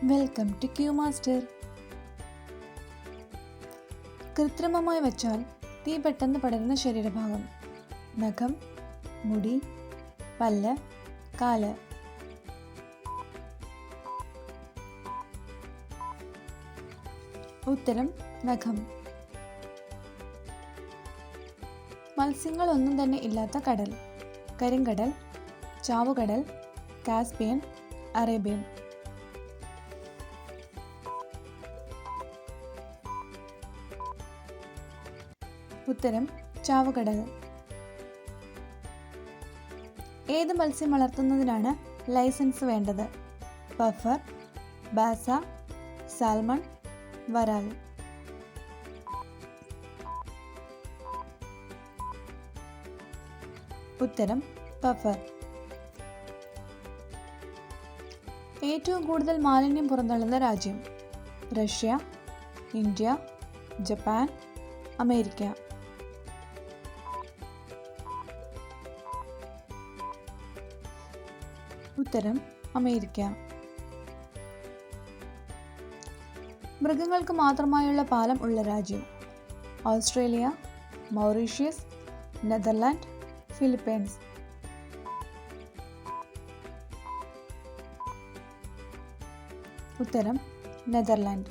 Welcome to Q master. കൃത്രിമമായി വച്ചാൽ തീ പെട്ടെന്ന് പടരുന്ന ശരീരഭാഗം: നഖം, മുടി, പല്ല്, കാല്. ഉത്തരം നഖം. മത്സ്യങ്ങളൊന്നും തന്നെ ഇല്ലാത്ത കടൽ: കരിങ്കടൽ, ചാവുകടൽ, കാസ്പിയൻ, അറേബ്യൻ. ഉത്തരം ചാവുകടൽ. ഏത് മത്സ്യം വളർത്തുന്നതിനാണ് ലൈസൻസ് വേണ്ടത്? പഫർ, ബാസ, സാൽമൺ, വരാൽ. ഉത്തരം പഫർ. ഏറ്റവും കൂടുതൽ മാലിന്യം പുറന്തള്ളുന്ന രാജ്യം: റഷ്യ, ഇന്ത്യ, ജപ്പാൻ, അമേരിക്ക. ഉത്തരം അമേരിക്ക. മൃഗങ്ങൾക്ക് മാത്രമായുള്ള പാലം ഉള്ള രാജ്യം: ഓസ്ട്രേലിയ, മൗറീഷ്യസ്, നെതർലാൻഡ്, ഫിലിപ്പീൻസ്. ഉത്തരം നെതർലാൻഡ്.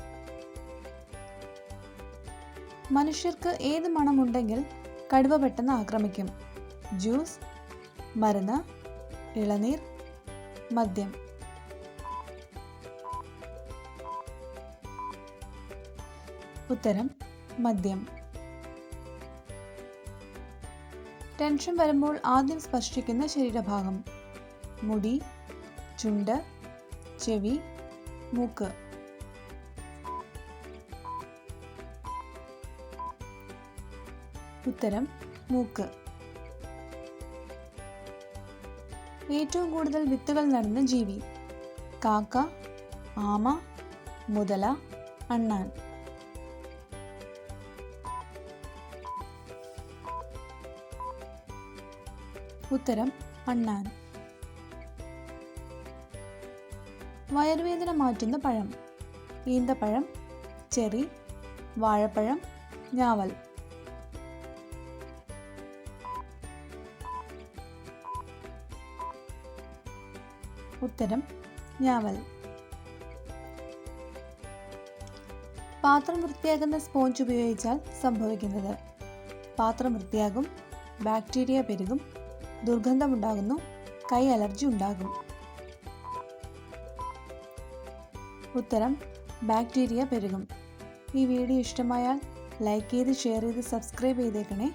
മനുഷ്യർക്ക് ഏത് മണമുണ്ടെങ്കിൽ കടുവ പെട്ടെന്ന് ആക്രമിക്കും? ജ്യൂസ്, മരുന്ന്, ഇളനീർ, മദ്യം. ഉത്തരം മദ്യം. ടെൻഷൻ വരുമ്പോൾ ആദ്യം സ്പർശിക്കുന്ന ശരീരഭാഗം: മുടി, ചുണ്ട്, ചെവി, മൂക്ക്. ഉത്തരം മൂക്ക്. ഏറ്റവും കൂടുതൽ വിത്തുകൾ നടുന്ന ജീവി: കാക്ക, ആമ, മുതല, അണ്ണാൻ. ഉത്തരം അണ്ണാൻ. വയറുവേദന മാറ്റുന്ന പഴം: ഈന്തപ്പഴം, ചെറി, വാഴപ്പഴം, ഞാവൽ. ഉത്തരം ഞാവൽ. പാത്രം വൃത്തിയാക്കുന്ന സ്പോഞ്ച് ഉപയോഗിച്ചാൽ സംഭവിക്കുന്നത്: പാത്രം വൃത്തിയാകും, ബാക്ടീരിയ പെരുകും, ദുർഗന്ധമുണ്ടാകുന്നു, കൈ അലർജി ഉണ്ടാകും. ഉത്തരം ബാക്ടീരിയ പെരുകും. ഈ വീഡിയോ ഇഷ്ടമായാൽ ലൈക്ക് ചെയ്ത്, ഷെയർ ചെയ്ത്, സബ്സ്ക്രൈബ് ചെയ്തേക്കണേ.